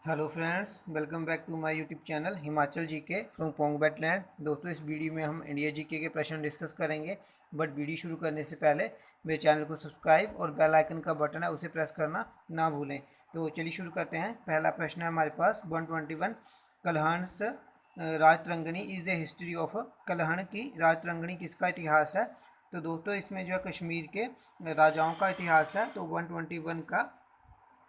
Hello friends, welcome back to my YouTube channel Himachal GK from Pong battleland. दोस्तों, इस video में हम इंडिया जीके के प्रश्न डिस्कस करेंगे। बट वीडियो शुरू करने से पहले मेरे चैनल को सब्सक्राइब और बेल आइकन का बटन है उसे प्रेस करना ना भूलें। तो चलिए शुरू करते हैं। पहला प्रश्न है हमारे पास 121। Kalhana Rajatarangini is the history of. Kalhana की राजतरंगिणी किसका इतिहास है? तो दोस्तों, इसमें जो है कश्मीर के राजाओं का इतिहास है। तो 121 का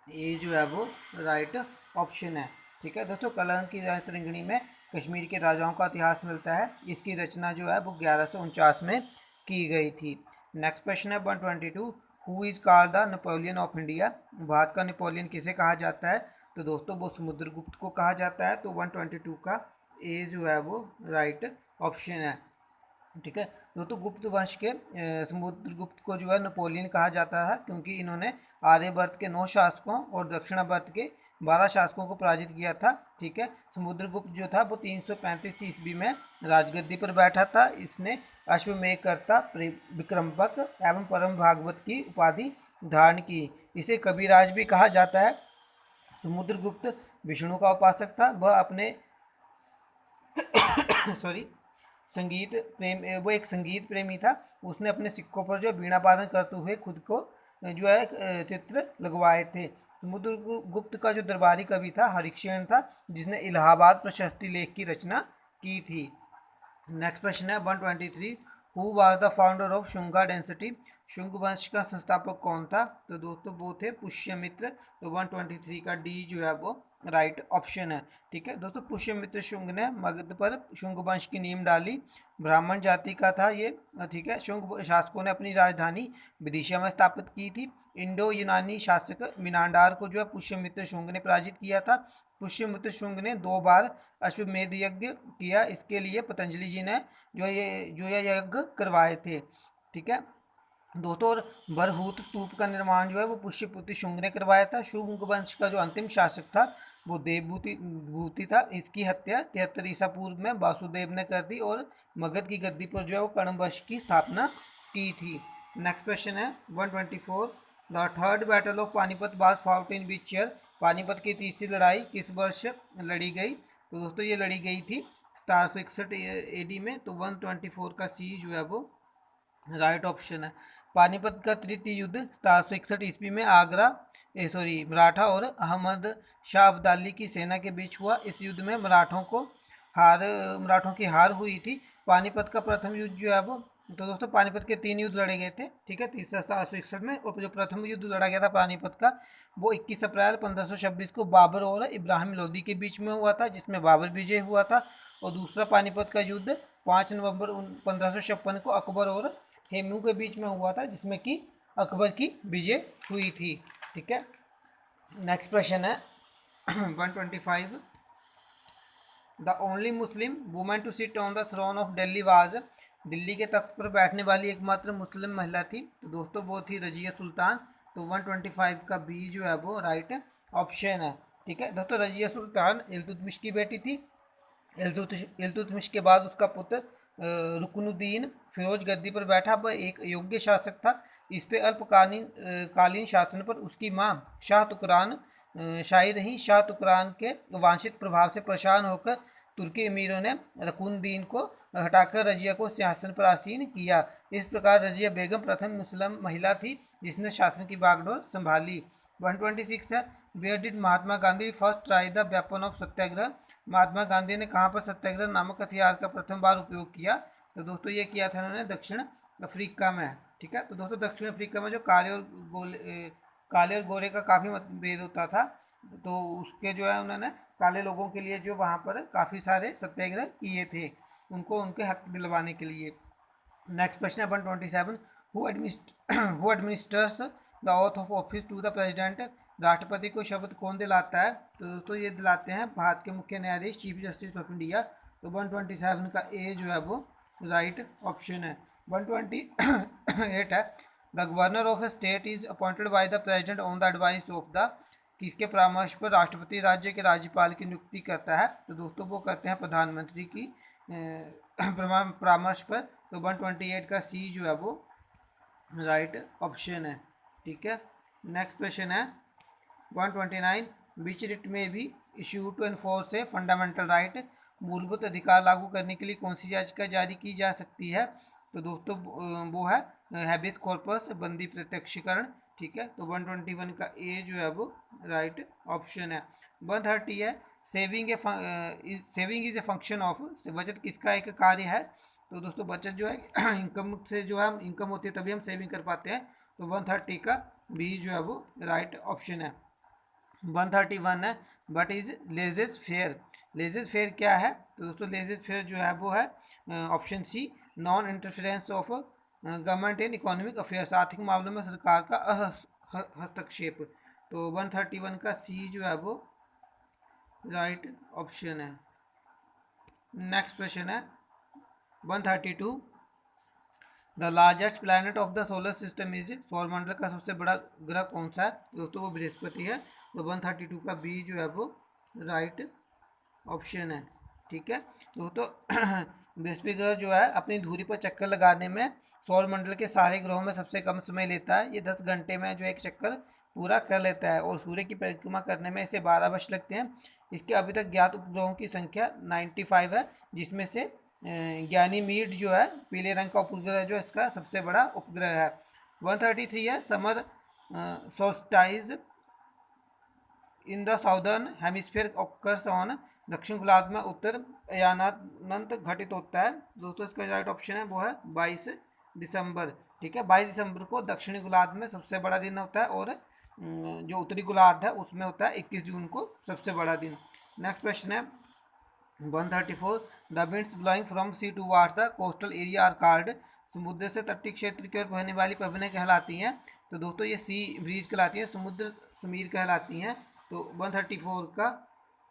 ये जो है वो राइट ऑप्शन है। ठीक है दोस्तों, कलंक की राजतरंगिणी में कश्मीर के राजाओं का इतिहास मिलता है। इसकी रचना जो है वो 1149 में की गई थी। नेक्स्ट प्रश्न है 122। Who is called the Napoleon of India? Bharat का नेपोलियन किसे कहा जाता है? तो दोस्तों, वो समुद्रगुप्त को कहा जाता है। तो 122 का ए जो है वो राइट ऑप्शन है। ठीक है दोस्तों, गुप्त वंश के समुद्रगुप्त को जो है नेपोलियन कहा जाता है, क्योंकि इन्होंने आर्यवर्त के 9 शासकों और दक्षिणावर्त के 12 शासकों को पराजित किया था। ठीक है, समुद्रगुप्त जो था वो 335 ईस्वी में राजगद्दी पर बैठा था। इसने अश्वमेधकर्ता, विक्रमक एवं परम भागवत की उपाधि धारण की। इसे कविराज भी कहा जाता है। समुद्रगुप्त विष्णु का उपासक था। वह अपने सॉरी संगीत प्रेम वो एक संगीत प्रेमी था। उसने अपने सिक्कों पर जो वीणा वादन करते हुए खुद को जो है चित्र लगवाए थे। समुद्रगुप्त का जो दरबारी कवि था हरिश्चंद्र था, जिसने इलाहाबाद प्रशस्ति लेख की रचना की थी। नेक्स्ट प्रश्न है 123। Who was the founder of Shunga density? Shunga वंश का संस्थापक कौन था? तो दोस्तों, वो थे पुष्यमित्र। तो 123 का डी जो है वो राइट ऑप्शन है। ठीक है दोस्तों, पुष्यमित्र शुंग ने मगध पर शुंग वंश की नींव डाली। ब्राह्मण जाति का था ये। ठीक है, शुंग शासकों ने अपनी राजधानी विदिशा में स्थापित की थी। इंडो यूनानी शासक मिनांडार को जो है पुष्यमित्र शुंग ने पराजित किया था। पुष्यमित्र शुंग ने 2 बार अश्वमेध यज्ञ किया। इसके लिए पतंजलि जी ने जो ये यज्ञ करवाए थे। ठीक है दोस्तों, और बरहूत स्तूप का निर्माण जो है वो पुष्यपुत्र शुंग ने करवाया था। शुंग वंश का जो अंतिम शासक था वो देवभूति भूति था। इसकी हत्या 73 ईसा पूर्व में वासुदेव ने कर दी और मगध की गद्दी पर जो है वो कर्ण वंश की स्थापना की थी। नेक्स्ट क्वेश्चन है 124। The third battle of Panipat was fought in which year? Panipat की तीसरी लड़ाई किस वर्ष लड़ी गई? तो दोस्तों, ये लड़ी गई थी 1761 एडी में। तो 124 का सी जो है वो राइट ऑप्शन है। पानीपत का तृतीय युद्ध 1761 ईस्वी में मराठा और अहमद शाह अब्दाली की सेना के बीच हुआ। इस युद्ध में मराठों की हार हुई थी। पानीपत का प्रथम युद्ध जो है वो, तो दोस्तों, पानीपत के 3 युद्ध लड़े गए थे। ठीक है, तीसरा 1761 में, और जो प्रथम युद्ध लड़ा गया था पानीपत का वो 21 अप्रैल 1526 को बाबर और इब्राहिम लोदी के बीच में हुआ था, जिसमें बाबर विजय हुआ था। और दूसरा पानीपत का युद्ध 5 नवंबर 1556 को अकबर और हेमू के बीच में हुआ था, जिसमें कि अकबर की विजय हुई थी। ठीक है, नेक्स्ट प्रश्न है 125। The only Muslim women to sit on the throne of Delhi was? Delhi के तख्त पर बैठने वाली एकमात्र मुस्लिम महिला थी। तो दोस्तों, वो थी रजिया सुल्तान। तो 125 का बी जो है वो राइट ऑप्शन है। ठीक है दोस्तों, रजिया सुल्तान इल्तुतमिश की बेटी थी। इल्तुतमिश के बाद उसका पुत्र रुकनुद्दीन फिरोज गद्दी पर बैठा। वह एक योग्य शासक था। इस पे कालीन शासन पर उसकी मां शाह तुकरान शाही रही। शाह तुकरान के वांछित प्रभाव से परेशान होकर तुर्की अमीरों ने रुकनुद्दीन को हटाकर रजिया को सिंहासन पर आसीन किया। इस प्रकार रजिया बेगम प्रथम मुस्लिम महिला थी जिसने शासन की बागडोर संभाली। 126 है। Where did Mahatma Gandhi first try the weapon of satyagraha? Mahatma Gandhi ने कहाँ पर सत्याग्रह नामक हथियार का प्रथम बार उपयोग किया? तो दोस्तों, ये किया था उन्होंने दक्षिण अफ्रीका में। ठीक है, तो दोस्तों, दक्षिण अफ्रीका में जो काले और गोरे का काफ़ी मतभेद होता था, तो उसके जो है उन्होंने काले लोगों के लिए जो वहाँ पर काफ़ी सारे सत्याग्रह किए थे, उनको उनके हक दिलवाने के लिए। नेक्स्ट क्वेश्चन है 127। Who administers the oath of office to the president? राष्ट्रपति को शपथ कौन दिलाता है? तो दोस्तों, ये दिलाते हैं भारत के मुख्य न्यायाधीश, चीफ जस्टिस ऑफ इंडिया। तो 127 का ए जो है वो राइट ऑप्शन है। 128 है। The governor of A state is appointed by the president on the advice of the? किसके परामर्श पर राष्ट्रपति राज्य के राज्यपाल की नियुक्ति करता है? तो दोस्तों, वो करते हैं प्रधानमंत्री की परामर्श पर। तो 128 का सी जो है वो राइट ऑप्शन है। ठीक है, नेक्स्ट क्वेश्चन है 129। विच writ may be issue to enforce a fundamental right, मूलभूत अधिकार लागू करने के लिए कौन सी याचिका जारी की जा सकती है? तो दोस्तों वो है हैबियस कॉर्पस, बंदी प्रत्यक्षीकरण। ठीक है, तो 121 का ए जो है वो राइट ऑप्शन है। 130 है saving is a function of, बचत किसका एक कार्य है? तो दोस्तों बचत जो है इनकम से जो है हम इनकम होती है तभी हम सेविंग कर पाते हैं। तो 130 का बी जो है वो राइट ऑप्शन है। 131 है but is laissez fair, laissez fair क्या है? तो दोस्तों लेजेस फेयर जो है वो है option C, non interference of government in economic affairs, आर्थिक मामलों में सरकार का हस्तक्षेप। तो 131 का सी जो है वो राइट ऑप्शन है। नेक्स्ट क्वेश्चन है 132, the largest planet of the solar system is, सौरमंडल का सबसे बड़ा ग्रह कौन सा है? दोस्तों वो बृहस्पति है। तो 132 का बी जो है वो राइट ऑप्शन है। ठीक है दोस्तों बृहस्पति ग्रह जो है अपनी धुरी पर चक्कर लगाने में सौरमंडल के सारे ग्रहों में सबसे कम समय लेता है। ये 10 घंटे में जो एक चक्कर पूरा कर लेता है और सूर्य की परिक्रमा करने में इसे 12 वर्ष लगते हैं। इसके अभी तक ज्ञात उपग्रहों की संख्या 95 है, जिसमें से ज्ञानीमीड जो है पीले रंग का उपग्रह जो इसका सबसे बड़ा उपग्रह है। 133 है summer solstice in the southern hemisphere occurs on, दक्षिण गोलार्ध में उत्तर अयानांत घटित होता है। दोस्तों इसका राइट ऑप्शन है वो है 22 दिसंबर। ठीक है, 22 दिसंबर को दक्षिणी गोलार्ध में सबसे बड़ा दिन होता है और जो उत्तरी गोलार्ध है उसमें होता है 21 जून को सबसे बड़ा दिन। नेक्स्ट क्वेश्चन है 134, the winds blowing from sea towards the coastal area are called, समुद्र से तटीय क्षेत्र की ओर बहने वाली पवनें कहलाती हैं। तो दोस्तों ये सी ब्रीज कहलाती हैं, समुद्र समीर कहलाती हैं। तो 134 का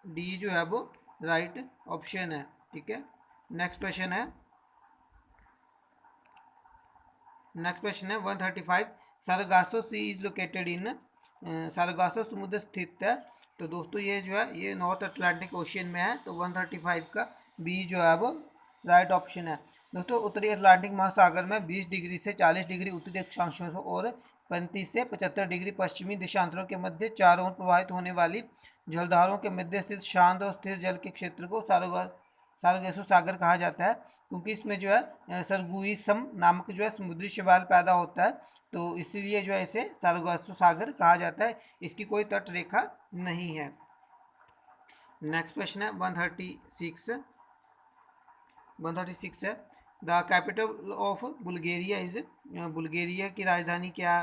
डी जो है वो राइट ऑप्शन है। ठीक है, नेक्स्ट क्वेश्चन है 135, सारगासो सी इज लोकेटेड इन, सारगासो समुद्र स्थित है। तो दोस्तों ये जो है ये नॉर्थ अटलांटिक ओशियन में है। तो 135 का बी जो है वो राइट ऑप्शन है। दोस्तों उत्तरी अटलांटिक महासागर में 20 डिग्री से 40 डिग्री उत्तरी अक्षांशों और 35 से 75 डिग्री पश्चिमी देशांतरों के मध्य चारों ओर प्रवाहित होने वाली जलधारों के मध्य स्थित शांत और स्थिर जल के क्षेत्र को सारगासो सागर कहा जाता है, क्योंकि इसमें जो है सरगुइसम नामक जो है समुद्री शैवाल पैदा होता है। तो इसीलिए जो है इसे सारगासो सागर कहा जाता है, इसकी कोई तट रेखा नहीं है। नेक्स्ट क्वेश्चन है 136 है, the capital of Bulgaria is, Bulgaria की राजधानी क्या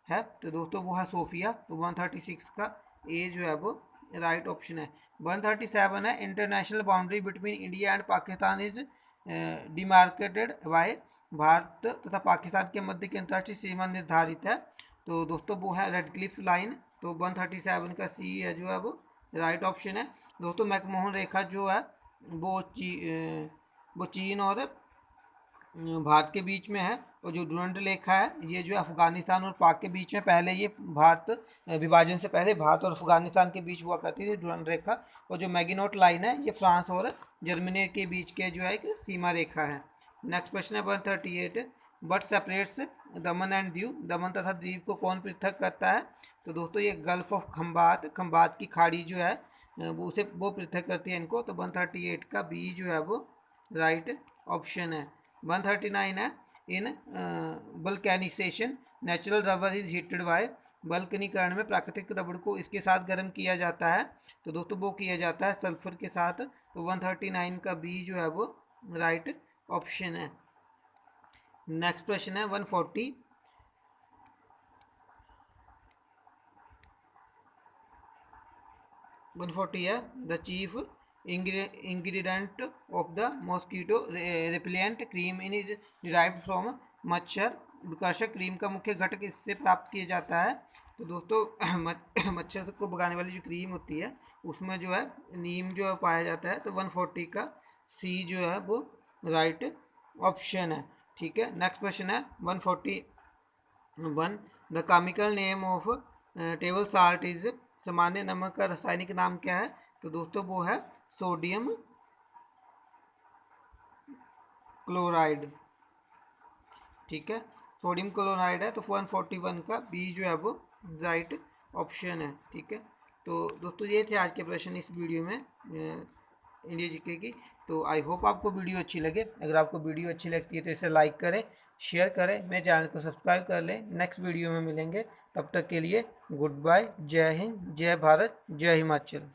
है? तो दोस्तों वो है सोफिया। तो 136 का ए जो है वो राइट ऑप्शन है। 137 है, international boundary between India and Pakistan is demarcated by, भारत तथा पाकिस्तान के मध्य की अंतर्राष्ट्रीय सीमा निर्धारित है। तो दोस्तों वो है रेड क्लिफ लाइन। तो 137 का सी है जो है वो राइट ऑप्शन है। दोस्तों मैकमोहन रेखा जो है वो चीन और भारत के बीच में है, और जो डुरंड रेखा है ये जो है अफगानिस्तान और पाक के बीच में, पहले ये भारत विभाजन से पहले भारत और अफगानिस्तान के बीच हुआ करती थी डुरंड रेखा। और जो मैगिनोट लाइन है ये फ्रांस और जर्मनी के बीच के जो है एक सीमा रेखा है। नेक्स्ट क्वेश्चन है 138, but separates Daman and Diu, दमन तथा द्वीप को कौन पृथक करता है? तो दोस्तों ये गल्फ ऑफ खंबात की खाड़ी जो है वो पृथक करती है इनको। तो 138 का बी जो है वो राइट ऑप्शन है। 139 है, in vulcanization natural rubber is heated by, वल्कनीकरण में प्राकृतिक रबड़ को इसके साथ गर्म किया जाता है। तो दोस्तों वो किया जाता है सल्फर के साथ। तो 139 का बी जो है वो राइट ऑप्शन है। नेक्स्ट क्वेश्चन है 140, है the chief ingredient of the mosquito repellent cream in is derived from, मच्छर विकर्षक क्रीम का मुख्य घटक इससे प्राप्त किया जाता है। तो दोस्तों मच्छर को भगाने वाली जो क्रीम होती है उसमें जो है नीम जो है पाया जाता है। तो 140 का सी जो है वो राइट ऑप्शन है। ठीक है, नेक्स्ट क्वेश्चन है 141, the chemical name of table salt is, सामान्य नमक का रासायनिक नाम क्या है? तो दोस्तों वो है सोडियम क्लोराइड। ठीक है, सोडियम क्लोराइड है। तो 141 का बी जो है वो राइट ऑप्शन है। ठीक है, तो दोस्तों ये थे आज के प्रश्न इस वीडियो में इंडिया जीके की। तो आई होप आपको वीडियो अच्छी लगे। अगर आपको वीडियो अच्छी लगती है तो इसे लाइक करें, शेयर करें, मेरे चैनल को सब्सक्राइब कर लें। नेक्स्ट वीडियो में मिलेंगे, तब तक के लिए गुड बाय। जय हिंद, जय भारत, जय हिमाचल।